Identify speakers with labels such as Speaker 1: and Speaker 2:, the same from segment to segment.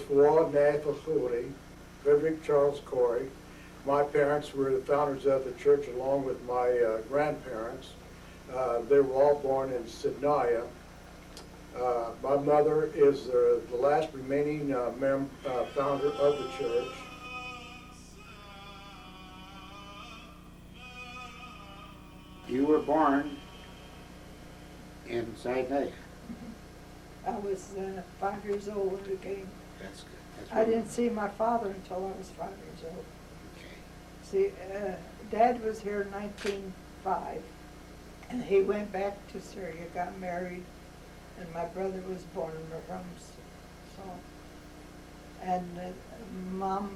Speaker 1: Wa Nathal Khoury, Frederick Charles Corey. My parents were the founders of the church along with my grandparents. They were all born in Sidnaya. My mother is the last remaining founder of the church.
Speaker 2: You were born in Sidnaya.
Speaker 3: I was 5 years old when it came.
Speaker 2: That's good. That's
Speaker 3: I didn't see my father until I was 5 years old.
Speaker 2: Okay.
Speaker 3: See, Dad was here in 1905, and he went back to Syria, got married, and my brother was born in Rams. So, and Mom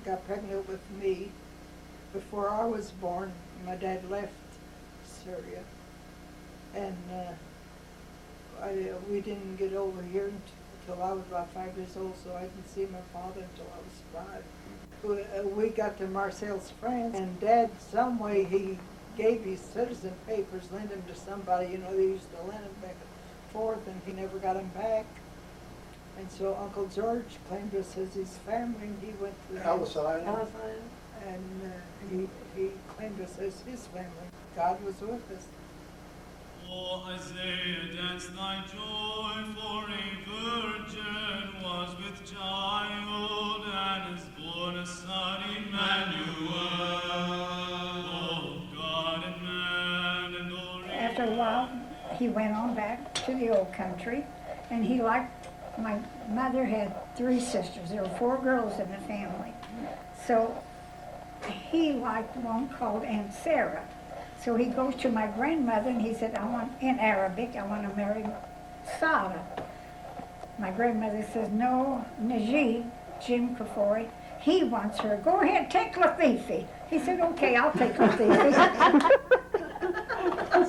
Speaker 3: got pregnant with me before I was born. My dad left Syria, and we didn't get over here until I was about 5 years old, so I didn't see my father until I was 5. We got to Marseilles, France, and Dad, some way, he gave his citizen papers, lent them to somebody, you know, they used to lend them back and forth, and he never got them back. And so Uncle George claimed us as his family, and he went to
Speaker 1: Ellis Island.
Speaker 3: and he claimed us as his family. God was with us.
Speaker 4: O Isaiah, dance thy joy, for a virgin was with child, and is born a son, Emmanuel. O God and man, and all.
Speaker 5: After a while, he went on back to the old country, and he liked, my mother had 3 sisters. There were 4 girls in the family. So he liked one called Aunt Sarah. So he goes to my grandmother and he said, in Arabic, I want to marry Sarah. My grandmother says, no, Najib, Jim Kafori, he wants her. Go ahead, take Latifi. He said, okay, I'll take Latifi.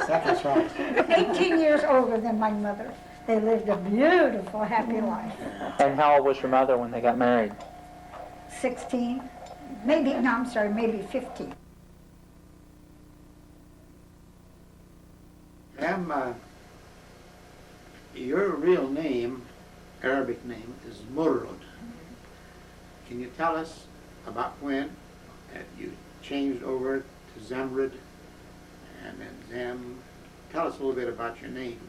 Speaker 2: Second choice.
Speaker 5: 18 years older than my mother. They lived a beautiful, happy life.
Speaker 6: And how old was your mother when they got married?
Speaker 5: 16, maybe 15.
Speaker 2: Ma'am, your real name, Arabic name, is Murrud. Can you tell us about when you changed over to Zamrud and then Zam? Tell us a little bit about your name.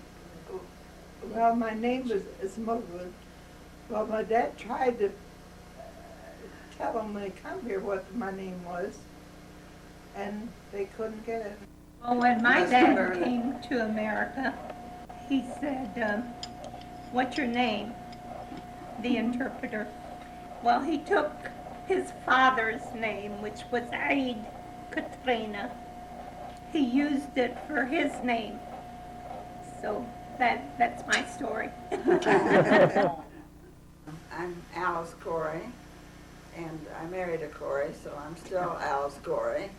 Speaker 3: Well, my name is Mugwood. Well, my dad tried to tell him when he come here what my name was, and they couldn't get it.
Speaker 7: Well, when my dad came to America, he said, what's your name? The interpreter. Well, he took his father's name, which was Eid Katrina. He used it for his name. So that's my story.
Speaker 8: I'm Alice Corey, and I married a Corey, so I'm still Alice Corey.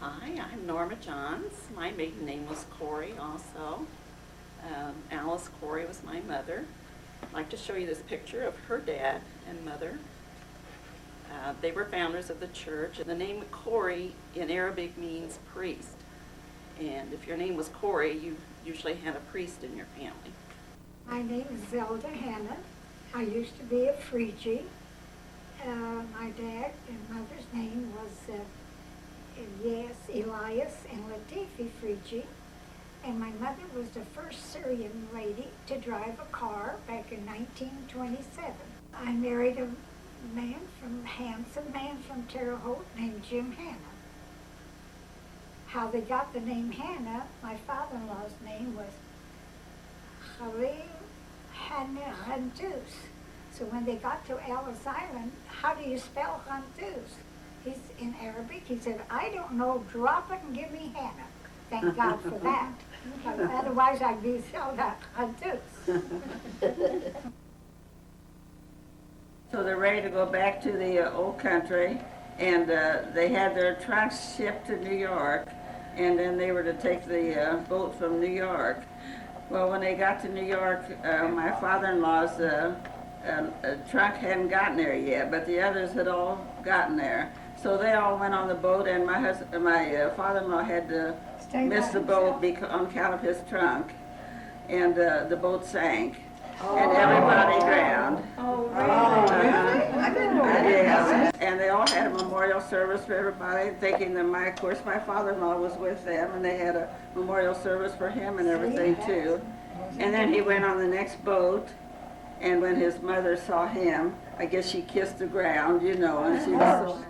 Speaker 9: Hi, I'm Norma Johns. My maiden name was Corey also. Alice Corey was my mother. I'd like to show you this picture of her dad and mother. They were founders of the church. The name Corey in Arabic means priest. And if your name was Corey, you usually had a priest in your family.
Speaker 5: My name is Zelda Hannah. I used to be a Phrygi. My dad and mother's name was Elias and Latifi Phrygi. And my mother was the first Syrian lady to drive a car back in 1927. I married a handsome man from Terre Haute named Jim Hannah. How they got the name Hannah, my father-in-law's name was Khalil Hannah Handus. So when they got to Ellis Island, how do you spell Handus? He's in Arabic. He said, I don't know, drop it and give me Hannah. Thank God for that. Otherwise I'd be spelled out Handus.
Speaker 8: So they're ready to go back to the old country, and they had their trunks shipped to New York, and then they were to take the boat from New York. Well, when they got to New York, my father-in-law's trunk hadn't gotten there yet, but the others had all gotten there. So they all went on the boat, and my father-in-law had to miss the boat on account of his trunk, and the boat sank, and everybody drowned.
Speaker 7: Oh,
Speaker 8: and they all had a memorial service for everybody, thinking that of course, my father-in-law was with them, and they had a memorial service for him and everything too. And then he went on the next boat, and when his mother saw him, I guess she kissed the ground, you know, and she was so happy.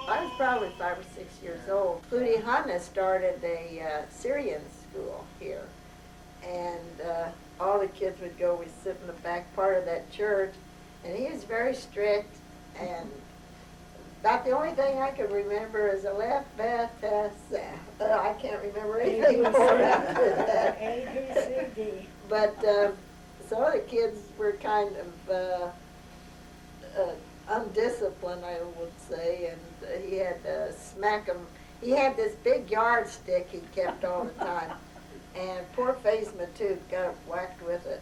Speaker 10: I was probably 5 or 6 years old. Flutie Hanna started a Syrian school here, and all the kids would go. We sit in the back part of that church, and he was very strict. And about the only thing I could remember is a left bath test. I can't remember anything more after that.
Speaker 3: A, B, C, D.
Speaker 10: But some of the kids were kind of undisciplined, I would say, and he had to smack them. He had this big yardstick he kept all the time, and poor Faisma too got whacked with it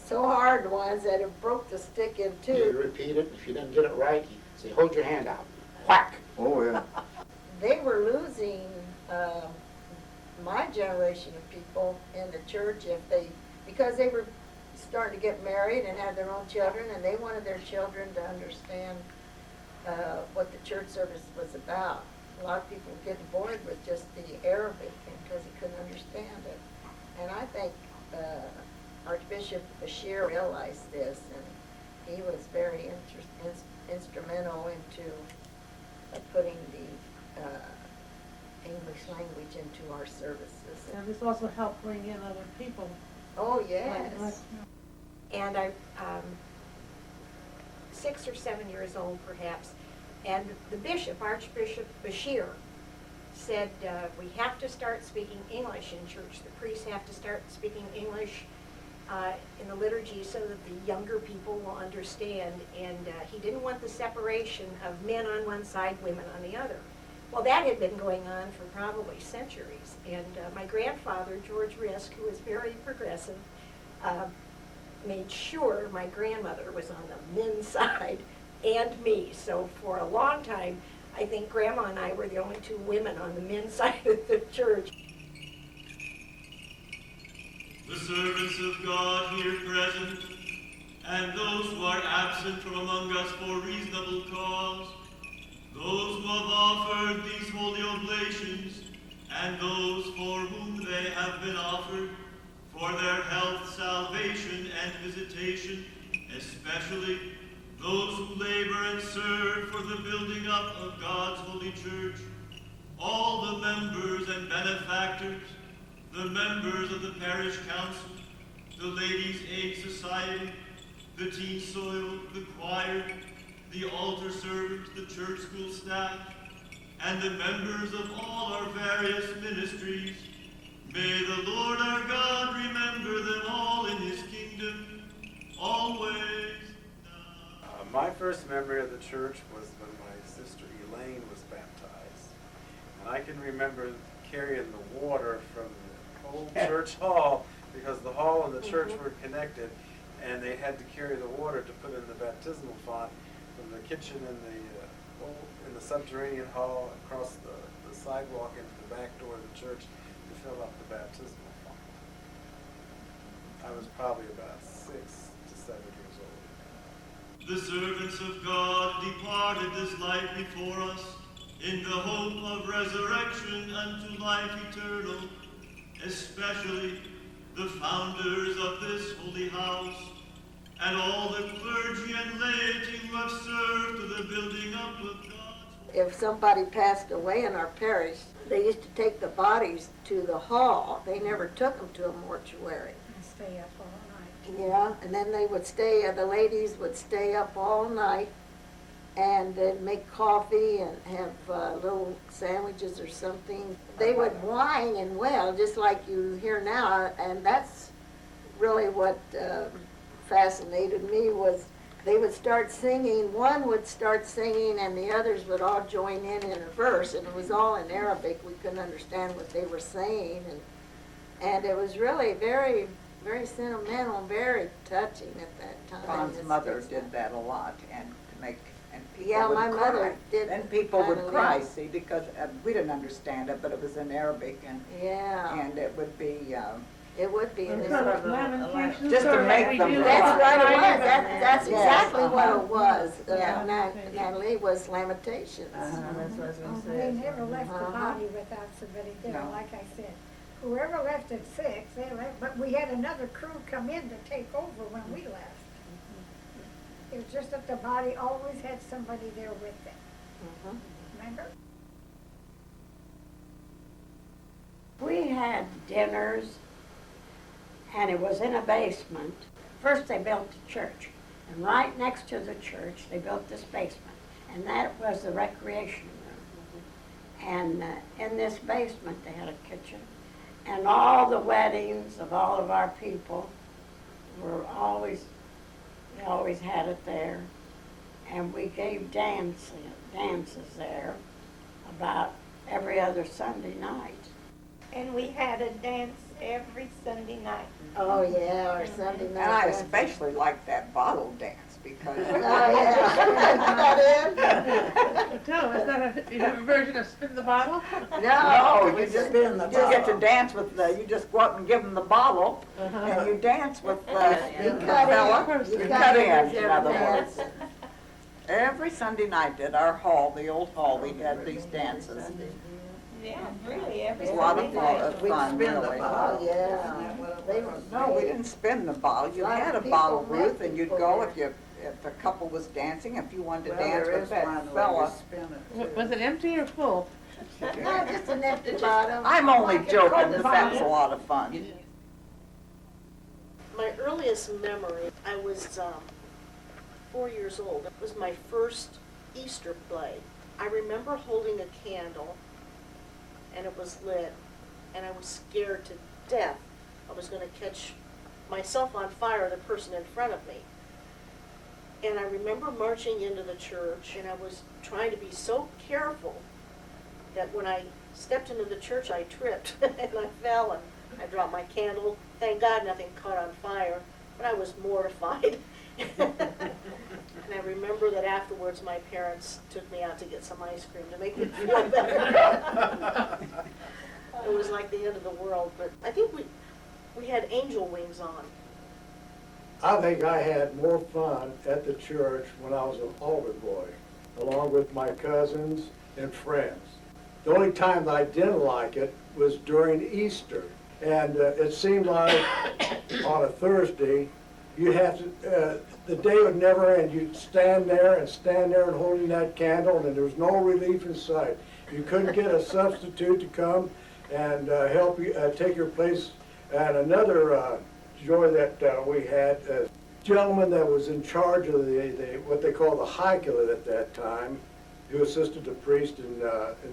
Speaker 10: so hard once that it broke the stick in
Speaker 2: You
Speaker 10: two.
Speaker 2: repeat it. If you didn't get it right, you say, hold your hand out. Whack.
Speaker 1: Oh, yeah.
Speaker 10: They were losing my generation of people in the church because they were starting to get married and had their own children, and they wanted their children to understand what the church service was about. A lot of people were getting bored with just the Arabic because they couldn't understand it. And I think Archbishop Bashir realized this, and he was very instrumental into putting the English language into our services.
Speaker 11: And this also helped bring in other people.
Speaker 10: Oh, yes.
Speaker 12: And I'm 6 or 7 years old perhaps, and the bishop, Archbishop Bashir, said we have to start speaking English in church. The priests have to start speaking English in the liturgy so that the younger people will understand, and he didn't want the separation of men on one side, women on the other. Well, that had been going on for probably centuries, and my grandfather, George Risk, who was very progressive, made sure my grandmother was on the men's side and me. So for a long time, I think Grandma and I were the only two women on the men's side of the church.
Speaker 4: The servants of God here present, and those who are absent from among us for reasonable cause, those who have offered these holy oblations, and those for whom they have been offered, for their health, salvation, and visitation, especially those who labor and serve for the building up of God's holy church, all the members and benefactors, the members of the parish council, the Ladies' Aid Society, the Teen Soil, the choir, the altar servers, the church school staff, and the members of all our various ministries. May the Lord our God remember them all in his kingdom, always.
Speaker 13: My first memory of the church was when my sister Elaine was baptized. And I can remember carrying the water from the old church hall, because the hall and the church were connected, and they had to carry the water to put in the baptismal font from the kitchen in the subterranean hall across the sidewalk into the back door of the church to fill up the baptismal font. I was probably about 6 to 7 years old.
Speaker 4: The servants of God departed this life before us in the hope of resurrection unto life eternal, especially the founders of this holy house, and all the clergy and laity who have served to the building up of God's holy.
Speaker 10: If somebody passed away in our parish, they used to take the bodies to the hall. They never took them to a mortuary.
Speaker 5: And stay up all night.
Speaker 10: Yeah, and then they would stay, the ladies would stay up all night and then make coffee and have little sandwiches or something. They would whine and wail just like you hear now, and that's really what fascinated me was they would start singing, one would start singing and the others would all join in a verse, and it was all in Arabic. We couldn't understand what they were saying, and And it was really very, very sentimental, and very touching at that time.
Speaker 14: Don's mother did that a lot, and to make, and people
Speaker 10: Yeah,
Speaker 14: would
Speaker 10: my
Speaker 14: cry.
Speaker 10: mother did
Speaker 14: And people would
Speaker 10: kinda
Speaker 14: cry,
Speaker 10: leave.
Speaker 14: see, because we didn't understand it, but it was in Arabic,
Speaker 10: Yeah,
Speaker 14: and it would be,
Speaker 10: it would be.
Speaker 11: It's
Speaker 10: This
Speaker 11: kind
Speaker 10: was-
Speaker 11: of Lamentations
Speaker 14: Just to
Speaker 11: or
Speaker 14: make
Speaker 11: we
Speaker 14: them
Speaker 11: do
Speaker 14: cry.
Speaker 10: That's right, it was.
Speaker 11: cry.
Speaker 10: That's
Speaker 14: Yes,
Speaker 10: exactly what
Speaker 14: uh-huh.
Speaker 10: it was.
Speaker 14: Yeah.
Speaker 10: Natalie was Lamentations.
Speaker 14: That's what I was gonna
Speaker 5: They
Speaker 14: say.
Speaker 5: never left the
Speaker 10: Uh-huh.
Speaker 5: body without somebody there,
Speaker 14: No.
Speaker 5: like I said. Whoever left at 6, they left, but we had another crew come in to take over when we left. It was just that the body always had somebody there with them,
Speaker 10: Mhm.
Speaker 5: remember?
Speaker 15: We had dinners, and it was in a basement. First, they built the church, and right next to the church, they built this basement, and that was the recreation room. And in this basement, they had a kitchen, and all the weddings of all of our people were always, they always had it there. And we gave dances there about every other Sunday night.
Speaker 7: And we had a dance every Sunday night.
Speaker 10: Oh, yeah, or Sunday night.
Speaker 14: And I
Speaker 10: dancing.
Speaker 14: especially liked that bottle dance, because
Speaker 10: Oh, yeah. That
Speaker 11: Tell us, is that you have a version of Spin the Bottle?
Speaker 10: is?
Speaker 14: no,
Speaker 10: No,
Speaker 14: you just get to dance with you just go up and give them the bottle, and you dance with
Speaker 10: You
Speaker 14: the
Speaker 10: cut
Speaker 14: fella.
Speaker 10: in.
Speaker 14: You
Speaker 10: You
Speaker 14: cut in,
Speaker 10: with
Speaker 14: in
Speaker 10: your
Speaker 14: other
Speaker 10: dance.
Speaker 14: words. Every Sunday night at our hall, the old hall, we had these dances.
Speaker 7: Yeah, really, every
Speaker 14: It was a lot
Speaker 7: Sunday
Speaker 14: of
Speaker 7: night.
Speaker 14: fun, really.
Speaker 10: Oh, yeah. They were
Speaker 14: No, we
Speaker 10: great.
Speaker 14: didn't spin the bottle. You
Speaker 10: Lot
Speaker 14: had a
Speaker 10: of people
Speaker 14: bottle,
Speaker 10: met
Speaker 14: Ruth, and you'd
Speaker 10: people
Speaker 14: go
Speaker 10: there.
Speaker 14: if the couple was dancing, if you wanted to
Speaker 8: Well,
Speaker 14: dance
Speaker 8: there
Speaker 14: with
Speaker 8: is
Speaker 14: that
Speaker 8: one way to
Speaker 14: fella.
Speaker 8: spin it, too.
Speaker 11: Was it empty or full?
Speaker 10: No, just an empty bottom.
Speaker 14: I'm only
Speaker 10: Like a
Speaker 14: joking,
Speaker 10: Coke
Speaker 14: but that's a
Speaker 10: bottle.
Speaker 14: lot of fun.
Speaker 16: My earliest memory, I was 4 years old. It was my first Easter play. I remember holding a candle, and it was lit, and I was scared to death. I was going to catch myself on fire, or the person in front of me. And I remember marching into the church, and I was trying to be so careful that when I stepped into the church, I tripped, and I fell, and I dropped my candle. Thank God nothing caught on fire, but I was mortified. And I remember that afterwards my parents took me out to get some ice cream to make me feel better. It was like the end of the world, but I think we had angel wings on.
Speaker 1: I think I had more fun at the church when I was an altar boy, along with my cousins and friends. The only time that I didn't like it was during Easter. And it seemed like on a Thursday, you have to, the day would never end. You'd stand there and holding that candle, and there was no relief in sight. You couldn't get a substitute to come and help you take your place. And another joy that we had, a gentleman that was in charge of what they call the Haikulate at that time, who assisted the priest in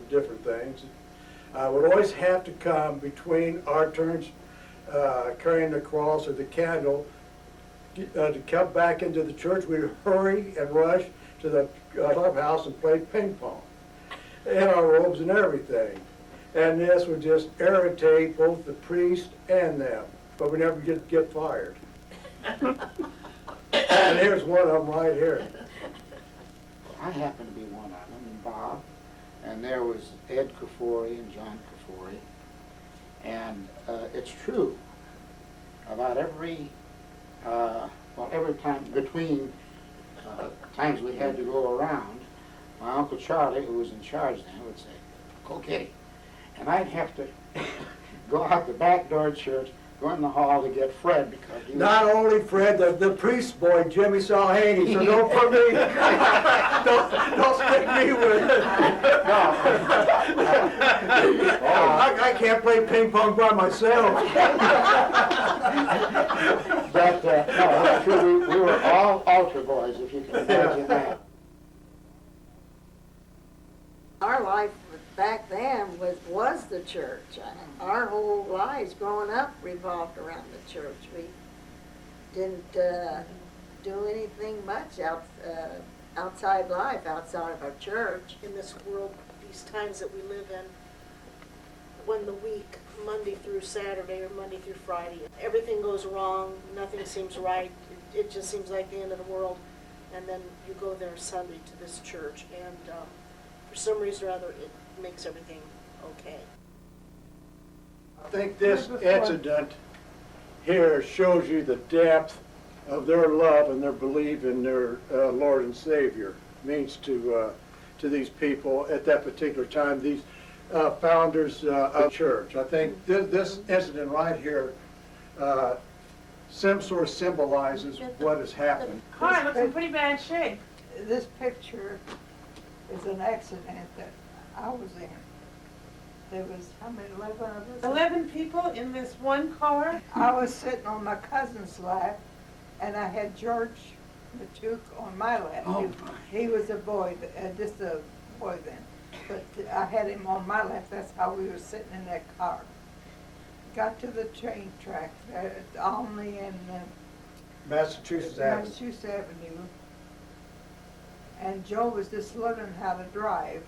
Speaker 1: different things, would always have to come between our turns carrying the cross or the candle to come back into the church. We'd hurry and rush to the clubhouse and play ping pong in our robes and everything. And this would just irritate both the priest and them, but we never get fired. And here's one of them right here.
Speaker 2: I happened to be one of them, and Bob, and there was Ed Kafori and John Kafori. And it's true, about every time, between times we had to go around, my Uncle Charlie, who was in charge then, would say, "Go get him." And I'd have to go out the back door of church, go in the hall to get Fred, because he was...
Speaker 1: Not only Fred, the priest boy, Jimmy Salhaney, so don't put me, don't stick me with it. I can't play ping pong by myself.
Speaker 2: But, no, it's true, we were all altar boys, if you can imagine that.
Speaker 10: Our life back then was the church. Our whole lives growing up revolved around the church. We didn't do anything much outside life, outside of our church.
Speaker 16: In this world, these times that we live in, when the week, Monday through Saturday or Monday through Friday, everything goes wrong, nothing seems right, it just seems like the end of the world, and then you go there Sunday to this church, and for some reason or other, it makes everything okay.
Speaker 1: I think this incident here shows you the depth of their love and their belief in their Lord and Savior means to these people at that particular time, these founders of the church. I think this incident right here sort of symbolizes what has happened.
Speaker 11: Car looks in pretty bad shape.
Speaker 3: This picture is an accident that I was in. There was, how many, 11 of us?
Speaker 11: 11 people in this one car?
Speaker 3: I was sitting on my cousin's lap, and I had George Matuk on my lap.
Speaker 2: Oh,
Speaker 3: He was a boy, just a boy then. But I had him on my lap. That's how we were sitting in that car. Got to the train track, only in
Speaker 1: Massachusetts Avenue.
Speaker 3: Massachusetts Avenue. And Joe was just learning how to drive.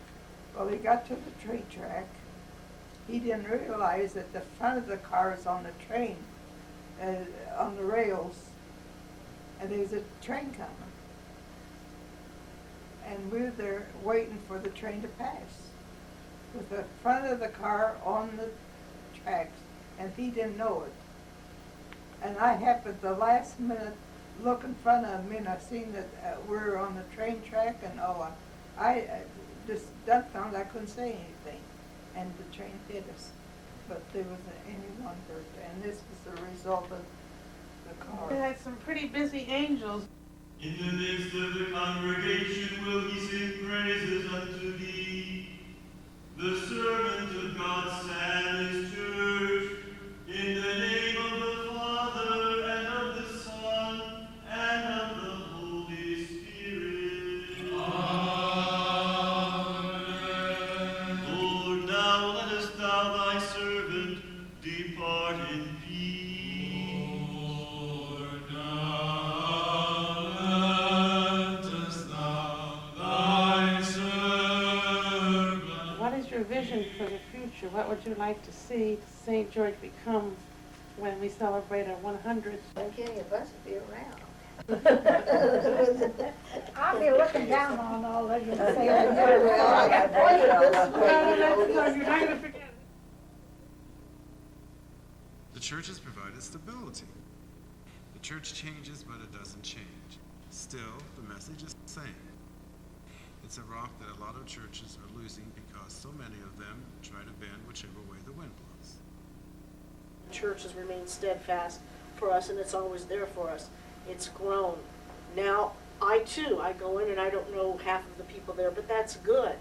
Speaker 3: Well, he got to the train track. He didn't realize that the front of the car is on the train, on the rails, and there's a train coming. And we were there waiting for the train to pass, with the front of the car on the tracks, and he didn't know it. And I happened the last minute look in front of me, and I seen that we were on the train track, and I just dumbfounded, I couldn't say anything. And the train hit us, but there wasn't anyone hurt, and this was the result of the car.
Speaker 11: They had some pretty busy angels.
Speaker 4: In the midst of the congregation will he sing praises unto thee. The servant of God sang his church, in the name of the Father, and of the Son, and of the Holy Spirit. Amen. Lord, now lettest thou thy servant depart in peace. Lord, now lettest thou thy servant.
Speaker 11: What is your vision for the future? What would you like to see St. George become when we celebrate our 100th?
Speaker 10: Okay, of us will be around.
Speaker 5: I'll be looking down on all of you and saying,
Speaker 10: Well, I got
Speaker 11: You're not going to forget.
Speaker 13: The church has provided stability. The church changes, but it doesn't change. Still, the message is the same. It's a rock that a lot of churches are losing because so many of them try to bend whichever way the wind blows.
Speaker 16: Church has remained steadfast for us, and it's always there for us. It's grown. Now, I go in and I don't know half of the people there, but that's good.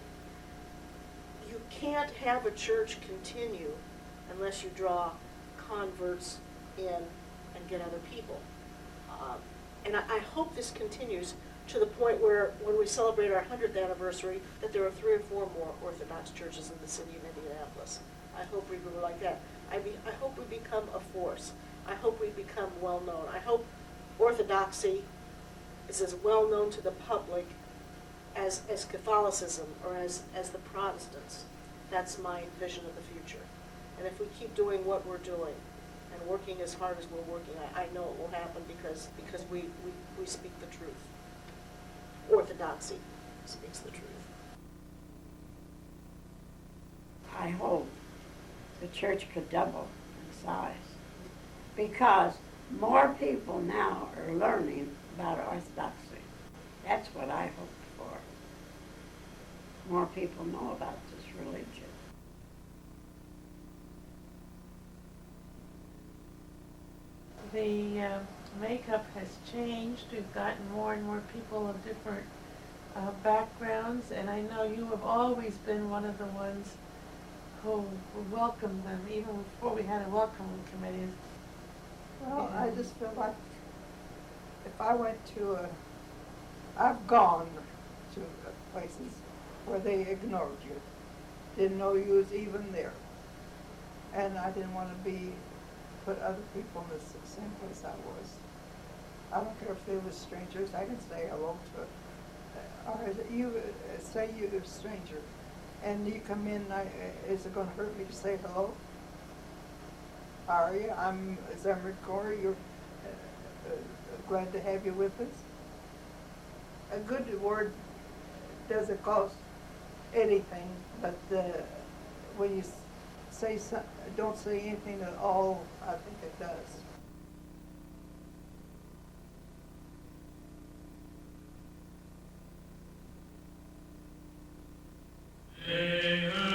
Speaker 16: You can't have a church continue unless you draw converts in and get other people. And I hope this continues to the point where when we celebrate our 100th anniversary, that there are 3 or 4 more Orthodox churches in the city of Indianapolis. I hope we go like that. I hope we become a force. I hope we become well known. I hope Orthodoxy is as well known to the public as Catholicism or as the Protestants. That's my vision of the future. And if we keep doing what we're doing and working as hard as we're working, I know it will happen because we speak the truth. Orthodoxy speaks the truth.
Speaker 15: I hope the church could double in size, because more people now are learning about Orthodoxy. That's what I hope for. More people know about this religion.
Speaker 11: The makeup has changed. We've gotten more and more people of different backgrounds, and I know you have always been one of the ones who welcomed them, even before we had a welcoming committee.
Speaker 3: Well, I just feel like if I went to I've gone to places where they ignored you, didn't know you was even there. And I didn't want to put other people in the same place I was. I don't care if they were strangers, I can say hello to, or you say you're a stranger, And you come in, is it gonna hurt me to say hello? How are you? I'm Zemrid Corey. You're glad to have you with us. A good word doesn't cost anything, but when you don't say anything at all, I think it does.
Speaker 4: Hey,